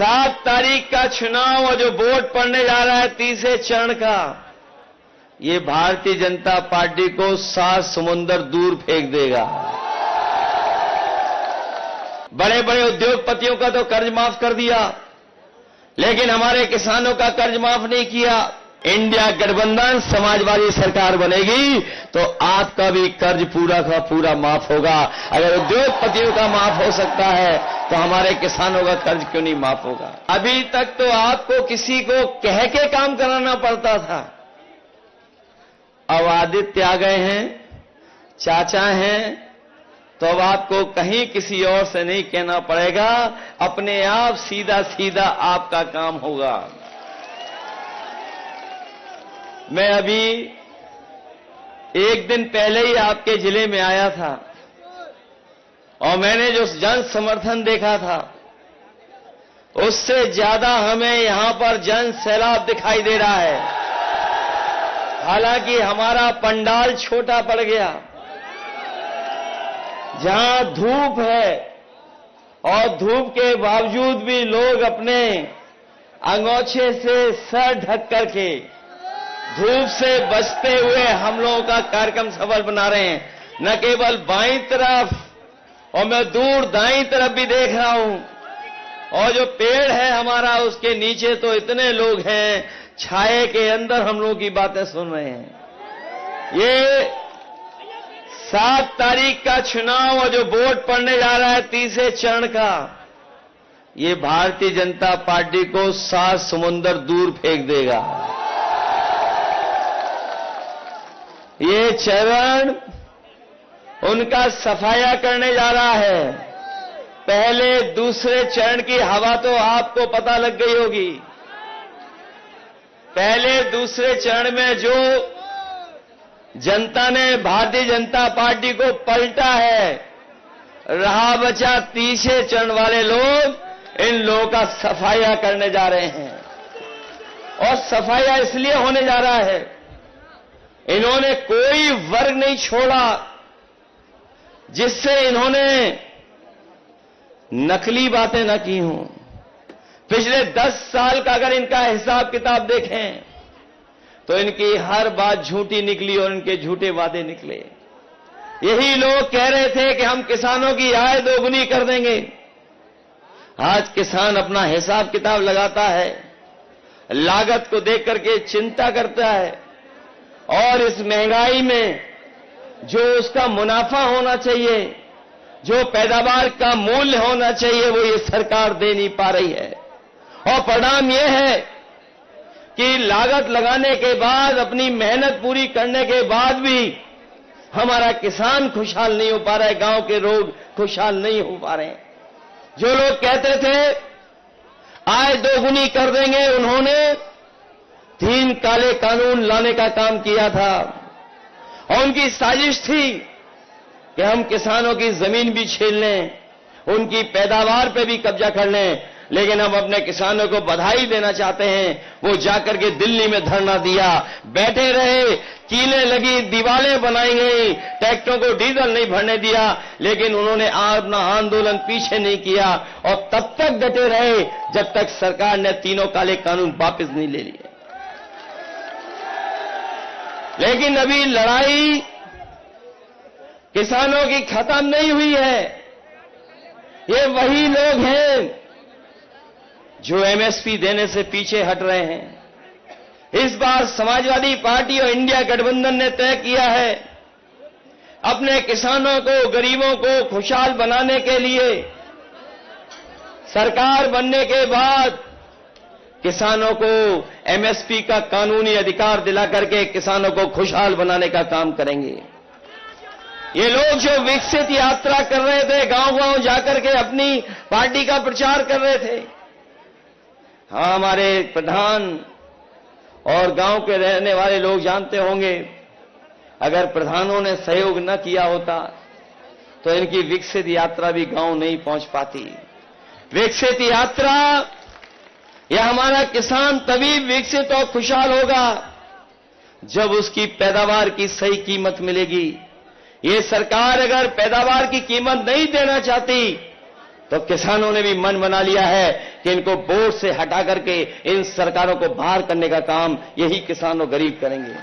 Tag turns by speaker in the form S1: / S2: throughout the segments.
S1: 7 तारीख का चुनाव और जो वोट पड़ने जा रहा है तीसरे चरण का, ये भारतीय जनता पार्टी को 7 समुंदर दूर फेंक देगा। बड़े बड़े उद्योगपतियों का तो कर्ज माफ कर दिया, लेकिन हमारे किसानों का कर्ज माफ नहीं किया। इंडिया गठबंधन समाजवादी सरकार बनेगी तो आपका भी कर्ज पूरा का पूरा माफ होगा। अगर उद्योगपतियों का माफ हो सकता है तो हमारे किसानों का कर्ज क्यों नहीं माफ होगा। अभी तक तो आपको किसी को कह के काम कराना पड़ता था। अब आदित्य आ गए हैं, चाचा हैं, तो अब आपको कहीं किसी और से नहीं कहना पड़ेगा, अपने आप सीधा सीधा आपका काम होगा। मैं अभी 1 दिन पहले ही आपके जिले में आया था और मैंने जो जन समर्थन देखा था उससे ज्यादा हमें यहां पर जन सैलाब दिखाई दे रहा है। हालांकि हमारा पंडाल छोटा पड़ गया, जहां धूप है और धूप के बावजूद भी लोग अपने अंगोछे से सर ढक करके धूप से बचते हुए हम लोगों का कार्यक्रम सफल बना रहे हैं। न केवल बाईं तरफ और मैं दूर दाईं तरफ भी देख रहा हूं, और जो पेड़ है हमारा उसके नीचे तो इतने लोग हैं, छाए के अंदर हम लोगों की बातें सुन रहे हैं। ये 7 तारीख का चुनाव और जो वोट पड़ने जा रहा है तीसरे चरण का, ये भारतीय जनता पार्टी को 7 समुंदर दूर फेंक देगा। ये चरण उनका सफाया करने जा रहा है। पहले दूसरे चरण की हवा तो आपको पता लग गई होगी। पहले दूसरे चरण में जो जनता ने भारतीय जनता पार्टी को पलटा है, रहा बचा तीसरे चरण वाले लोग इन लोगों का सफाया करने जा रहे हैं। और सफाया इसलिए होने जा रहा है, इन्होंने कोई वर्ग नहीं छोड़ा जिससे इन्होंने नकली बातें न की हों। पिछले 10 साल का अगर इनका हिसाब किताब देखें तो इनकी हर बात झूठी निकली और इनके झूठे वादे निकले। यही लोग कह रहे थे कि हम किसानों की आय दोगुनी कर देंगे। आज किसान अपना हिसाब किताब लगाता है, लागत को देख करके चिंता करता है, और इस महंगाई में जो उसका मुनाफा होना चाहिए, जो पैदावार का मूल्य होना चाहिए, वो ये सरकार दे नहीं पा रही है। और परिणाम ये है कि लागत लगाने के बाद, अपनी मेहनत पूरी करने के बाद भी हमारा किसान खुशहाल नहीं हो पा रहा है, गांव के लोग खुशहाल नहीं हो पा रहे हैं। जो लोग कहते थे आय दोगुनी कर देंगे, उन्होंने 3 काले कानून लाने का काम किया था और उनकी साजिश थी कि हम किसानों की जमीन भी छीन लें, उनकी पैदावार पे भी कब्जा कर लें। लेकिन हम अपने किसानों को बधाई देना चाहते हैं, वो जाकर के दिल्ली में धरना दिया, बैठे रहे, कीलें लगी, दीवारें बनाई गई, ट्रैक्टरों को डीजल नहीं भरने दिया, लेकिन उन्होंने अपना आंदोलन पीछे नहीं किया और तब तक डटे रहे जब तक सरकार ने 3 काले कानून वापस नहीं ले लिए। लेकिन अभी लड़ाई किसानों की खत्म नहीं हुई है। ये वही लोग हैं जो एमएसपी देने से पीछे हट रहे हैं। इस बार समाजवादी पार्टी और इंडिया गठबंधन ने तय किया है, अपने किसानों को, गरीबों को खुशहाल बनाने के लिए सरकार बनने के बाद किसानों को एमएसपी का कानूनी अधिकार दिला करके किसानों को खुशहाल बनाने का काम करेंगे। ये लोग जो विकसित यात्रा कर रहे थे, गांव-गांव जाकर के अपनी पार्टी का प्रचार कर रहे थे, हाँ, हमारे प्रधान और गांव के रहने वाले लोग जानते होंगे, अगर प्रधानों ने सहयोग न किया होता तो इनकी विकसित यात्रा भी गांव नहीं पहुंच पाती। विकसित यात्रा, यह हमारा किसान तभी विकसित और खुशहाल होगा जब उसकी पैदावार की सही कीमत मिलेगी। ये सरकार अगर पैदावार की कीमत नहीं देना चाहती तो किसानों ने भी मन बना लिया है कि इनको बोर्ड से हटा करके इन सरकारों को बाहर करने का काम यही किसान और गरीब करेंगे।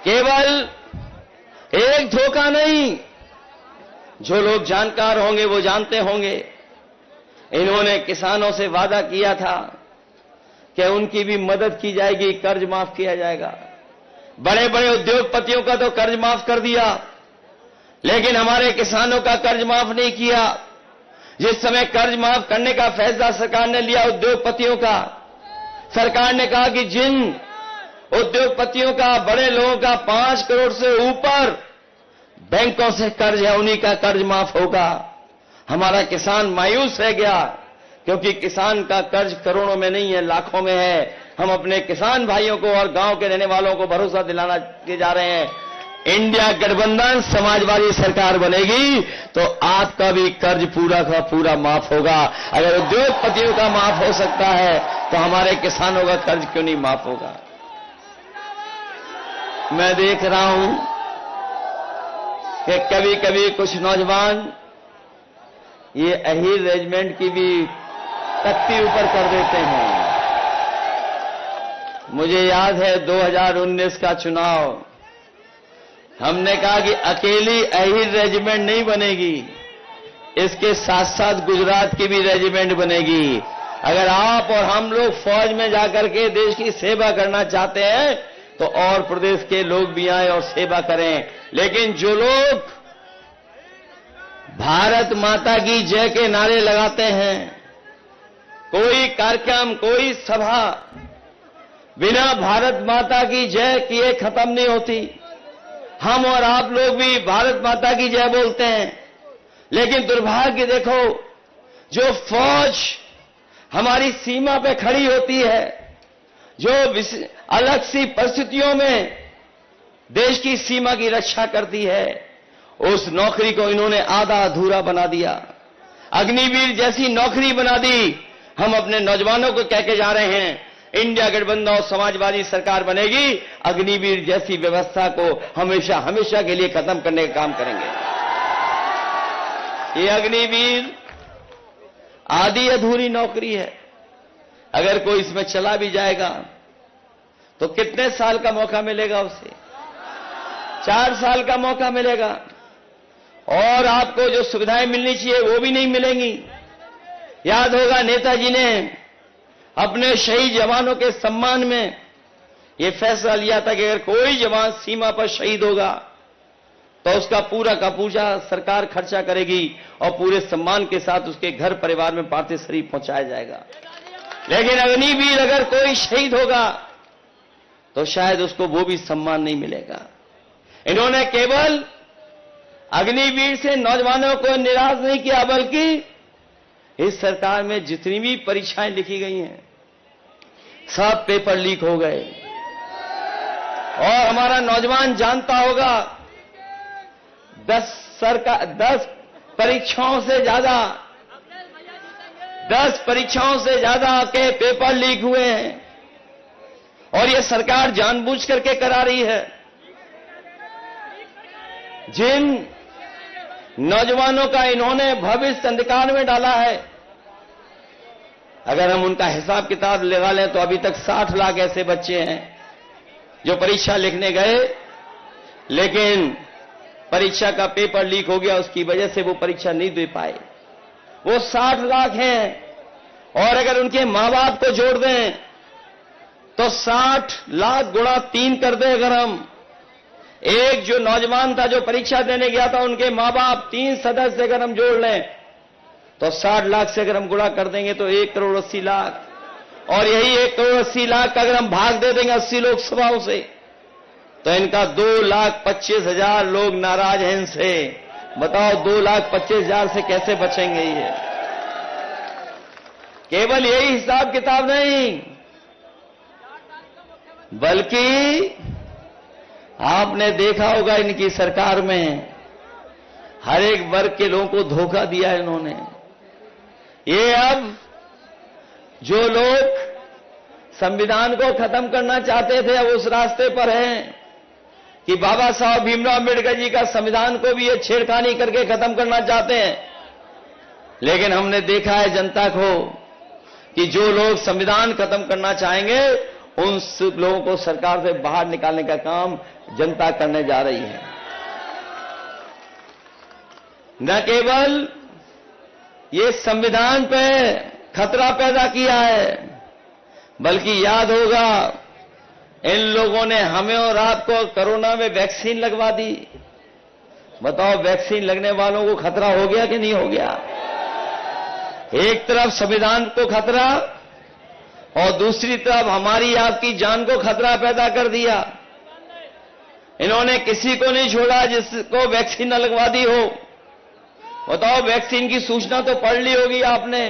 S1: केवल एक धोखा नहीं, जो लोग जानकार होंगे वो जानते होंगे, इन्होंने किसानों से वादा किया था कि उनकी भी मदद की जाएगी, कर्ज माफ किया जाएगा। बड़े बड़े उद्योगपतियों का तो कर्ज माफ कर दिया, लेकिन हमारे किसानों का कर्ज माफ नहीं किया। जिस समय कर्ज माफ करने का फैसला सरकार ने लिया उद्योगपतियों का, सरकार ने कहा कि जिन उद्योगपतियों का, बड़े लोगों का 5 करोड़ से ऊपर बैंकों से कर्ज है, उन्हीं का कर्ज माफ होगा। हमारा किसान मायूस रह गया, क्योंकि किसान का कर्ज करोड़ों में नहीं है, लाखों में है। हम अपने किसान भाइयों को और गांव के रहने वालों को भरोसा दिलाना के जा रहे हैं, इंडिया गठबंधन समाजवादी सरकार बनेगी तो आपका भी कर्ज पूरा का पूरा माफ होगा। अगर उद्योगपतियों का माफ हो सकता है तो हमारे किसानों का कर्ज क्यों नहीं माफ होगा। मैं देख रहा हूं कि कभी कभी कुछ नौजवान ये अहीर रेजिमेंट की भी तख्ती ऊपर कर देते हैं। मुझे याद है 2019 का चुनाव, हमने कहा कि अकेली अहीर रेजिमेंट नहीं बनेगी, इसके साथ साथ गुजरात की भी रेजिमेंट बनेगी। अगर आप और हम लोग फौज में जाकर के देश की सेवा करना चाहते हैं तो और प्रदेश के लोग भी आए और सेवा करें। लेकिन जो लोग भारत माता की जय के नारे लगाते हैं, कोई कार्यक्रम, कोई सभा बिना भारत माता की जय किए खत्म नहीं होती। हम और आप लोग भी भारत माता की जय बोलते हैं, लेकिन दुर्भाग्य देखो, जो फौज हमारी सीमा पे खड़ी होती है, जो अलग सी परिस्थितियों में देश की सीमा की रक्षा करती है, उस नौकरी को इन्होंने आधा अधूरा बना दिया। अग्निवीर जैसी नौकरी बना दी। हम अपने नौजवानों को कह के जा रहे हैं, इंडिया गठबंधन और समाजवादी सरकार बनेगी, अग्निवीर जैसी व्यवस्था को हमेशा हमेशा के लिए खत्म करने का काम करेंगे। ये अग्निवीर आधी अधूरी नौकरी है। अगर कोई इसमें चला भी जाएगा तो कितने साल का मौका मिलेगा उसे? 4 साल का मौका मिलेगा, और आपको जो सुविधाएं मिलनी चाहिए वो भी नहीं मिलेंगी। याद होगा नेताजी ने अपने शहीद जवानों के सम्मान में यह फैसला लिया था कि अगर कोई जवान सीमा पर शहीद होगा तो उसका पूरा का पूरा सरकार खर्चा करेगी और पूरे सम्मान के साथ उसके घर परिवार में पार्थिव शरीर पहुंचाया जाएगा। लेकिन अग्निवीर अगर कोई शहीद होगा तो शायद उसको वो भी सम्मान नहीं मिलेगा। इन्होंने केवल अग्निवीर से नौजवानों को निराश नहीं किया, बल्कि इस सरकार में जितनी भी परीक्षाएं लिखी गई हैं सब पेपर लीक हो गए। और हमारा नौजवान जानता होगा 10 परीक्षाओं से ज्यादा के पेपर लीक हुए हैं, और यह सरकार जानबूझ करके करा रही है। जिन नौजवानों का इन्होंने भविष्य अंधकार में डाला है, अगर हम उनका हिसाब किताब लगा लें तो अभी तक 60 लाख ऐसे बच्चे हैं जो परीक्षा लिखने गए, लेकिन परीक्षा का पेपर लीक हो गया, उसकी वजह से वो परीक्षा नहीं दे पाए। वो 60 लाख हैं, और अगर उनके मां बाप को जोड़ दें तो 60 लाख गुणा 3 कर दें। अगर हम एक जो नौजवान था जो परीक्षा देने गया था, उनके मां बाप 3 सदस्य अगर हम जोड़ लें तो 60 लाख से अगर हम गुणा कर देंगे तो 1 करोड़ 80 लाख, और यही 1 करोड़ 80 लाख का अगर हम भाग दे देंगे 80 लोकसभाओं से, तो इनका 2,25,000 लोग नाराज हैं इनसे। बताओ 2,25,000 से कैसे बचेंगे ये? केवल यही हिसाब किताब नहीं, बल्कि आपने देखा होगा इनकी सरकार में हर एक वर्ग के लोगों को धोखा दिया इन्होंने। ये अब जो लोग संविधान को खत्म करना चाहते थे अब उस रास्ते पर हैं कि बाबा साहब भीमराव अम्बेडकर जी का संविधान को भी ये छेड़खानी करके खत्म करना चाहते हैं। लेकिन हमने देखा है जनता को कि जो लोग संविधान खत्म करना चाहेंगे उन सब लोगों को सरकार से बाहर निकालने का काम जनता करने जा रही है। न केवल ये संविधान पे खतरा पैदा किया है, बल्कि याद होगा इन लोगों ने हमें और आपको कोरोना में वैक्सीन लगवा दी। बताओ, वैक्सीन लगने वालों को खतरा हो गया कि नहीं हो गया? एक तरफ संविधान को खतरा और दूसरी तरफ हमारी आपकी जान को खतरा पैदा कर दिया। इन्होंने किसी को नहीं छोड़ा जिसको वैक्सीन न लगवा दी हो। बताओ, वैक्सीन की सूचना तो पढ़ ली होगी आपने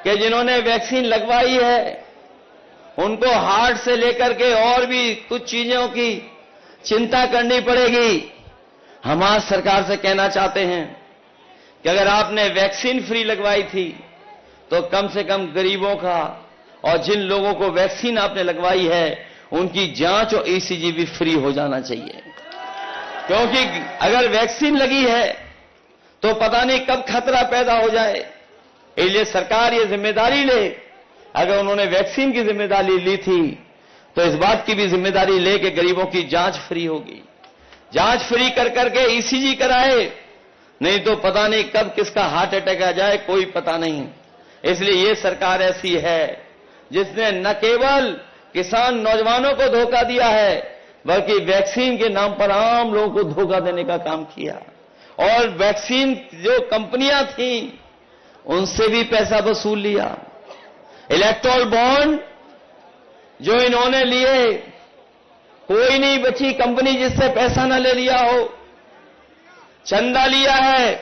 S1: कि जिन्होंने वैक्सीन लगवाई है उनको हार्ट से लेकर के और भी कुछ चीजों की चिंता करनी पड़ेगी। हम आज सरकार से कहना चाहते हैं कि अगर आपने वैक्सीन फ्री लगवाई थी तो कम से कम गरीबों का और जिन लोगों को वैक्सीन आपने लगवाई है उनकी जांच और ईसीजी भी फ्री हो जाना चाहिए। क्योंकि अगर वैक्सीन लगी है तो पता नहीं कब खतरा पैदा हो जाए। इसलिए सरकार ये जिम्मेदारी ले, अगर उन्होंने वैक्सीन की जिम्मेदारी ली थी तो इस बात की भी जिम्मेदारी ले कि गरीबों की जांच फ्री होगी। जांच फ्री कर करके ईसीजी कराए, नहीं तो पता नहीं कब किसका हार्ट अटैक आ जाए, कोई पता नहीं। इसलिए ये सरकार ऐसी है जिसने न केवल किसान नौजवानों को धोखा दिया है बल्कि वैक्सीन के नाम पर आम लोगों को धोखा देने का काम किया। और वैक्सीन जो कंपनियां थीं उनसे भी पैसा वसूल लिया। इलेक्टोरल बॉन्ड जो इन्होंने लिए, कोई नहीं बची कंपनी जिससे पैसा न ले लिया हो। चंदा लिया है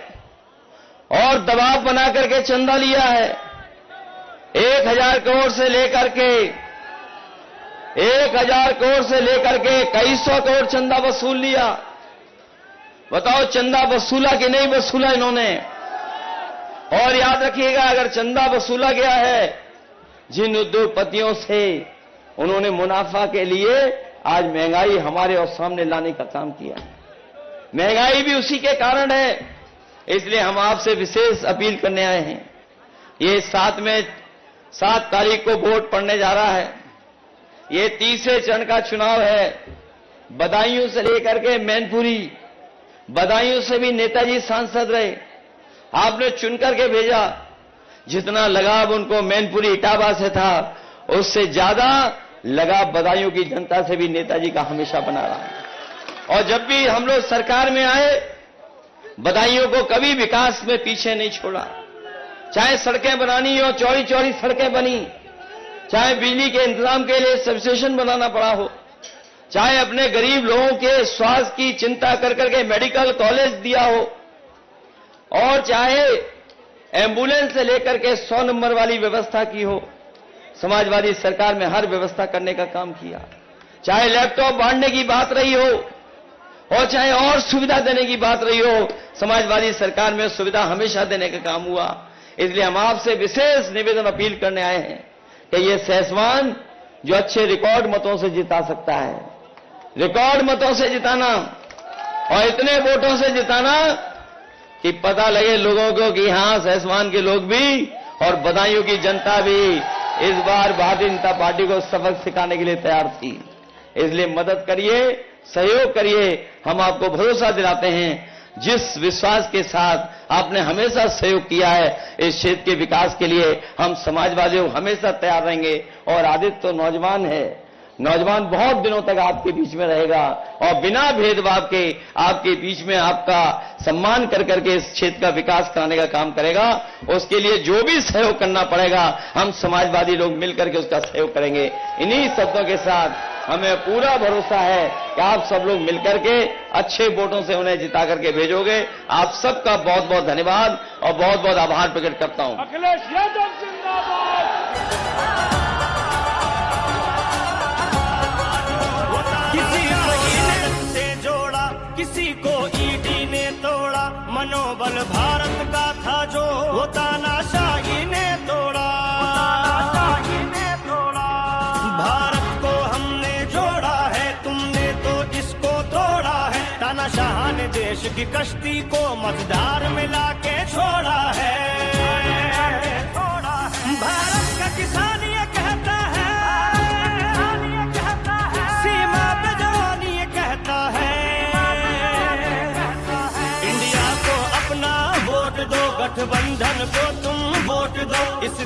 S1: और दबाव बना करके चंदा लिया है। 1000 करोड़ से लेकर के 1000 करोड़ से लेकर के कई सौ करोड़ चंदा वसूल लिया। बताओ, चंदा वसूला कि नहीं वसूला इन्होंने? और याद रखिएगा, अगर चंदा वसूला गया है, जिन उद्योगपतियों से उन्होंने मुनाफा के लिए आज महंगाई हमारे और सामने लाने का काम किया, महंगाई भी उसी के कारण है। इसलिए हम आपसे विशेष अपील करने आए हैं। ये 7 तारीख को वोट पड़ने जा रहा है। ये तीसरे चरण का चुनाव है। बदायूं से लेकर के मैनपुरी, बदायूं से भी नेताजी सांसद रहे। आपने चुनकर के भेजा। जितना लगाव उनको मैनपुरी इटावा से था उससे ज्यादा लगाव बदायूं की जनता से भी नेताजी का हमेशा बना रहा है। और जब भी हम लोग सरकार में आए, बदायूं को कभी विकास में पीछे नहीं छोड़ा। चाहे सड़कें बनानी हो, चौड़ी चौड़ी सड़कें बनी, चाहे बिजली के इंतजाम के लिए सबस्टेशन बनाना पड़ा हो, चाहे अपने गरीब लोगों के स्वास्थ्य की चिंता कर करके मेडिकल कॉलेज दिया हो, और चाहे एम्बुलेंस से लेकर के 100 नंबर वाली व्यवस्था की हो। समाजवादी सरकार में हर व्यवस्था करने का काम किया। चाहे लैपटॉप बांटने की बात रही हो और चाहे और सुविधा देने की बात रही हो, समाजवादी सरकार में सुविधा हमेशा देने का काम हुआ। इसलिए हम आपसे विशेष निवेदन अपील करने आए हैं कि ये सहसवान जो अच्छे रिकॉर्ड मतों से जिता सकता है, रिकॉर्ड मतों से जिताना और इतने वोटों से जिताना कि पता लगे लोगों को कि हां, सहसवान के लोग भी और बदायूं की जनता भी इस बार भारतीय जनता पार्टी को सबक सिखाने के लिए तैयार थी। इसलिए मदद करिए, सहयोग करिए। हम आपको भरोसा दिलाते हैं, जिस विश्वास के साथ आपने हमेशा सहयोग किया है इस क्षेत्र के विकास के लिए, हम समाजवादी हमेशा तैयार रहेंगे। और आदित्य तो नौजवान है, नौजवान बहुत दिनों तक आपके बीच में रहेगा और बिना भेदभाव के आपके बीच में आपका सम्मान कर करके इस क्षेत्र का विकास कराने का काम करेगा। उसके लिए जो भी सहयोग करना पड़ेगा, हम समाजवादी लोग मिलकर के उसका सहयोग करेंगे। इन्हीं शब्दों के साथ हमें पूरा भरोसा है कि आप सब लोग मिलकर के अच्छे वोटों से उन्हें जिता करके भेजोगे। आप सबका बहुत बहुत धन्यवाद और बहुत बहुत आभार प्रकट करता हूं।
S2: अखिलेश यादव जिंदाबाद।
S3: किसी को ईने से जोड़ा, किसी को ईडी ने तोड़ा, मनोबल भारत का था जो वो तानाशाही ने तोड़ा। भारत को हमने जोड़ा है, तुमने तो इसको तोड़ा है। तानाशाह ने देश देश की कश्ती को मझधार में लाके छोड़ा है। भारत का किसान ये कहता है, सीमा पे जवान ये कहता है, इंडिया को अपना वोट दो, गठबंधन को तुम वोट दो। इस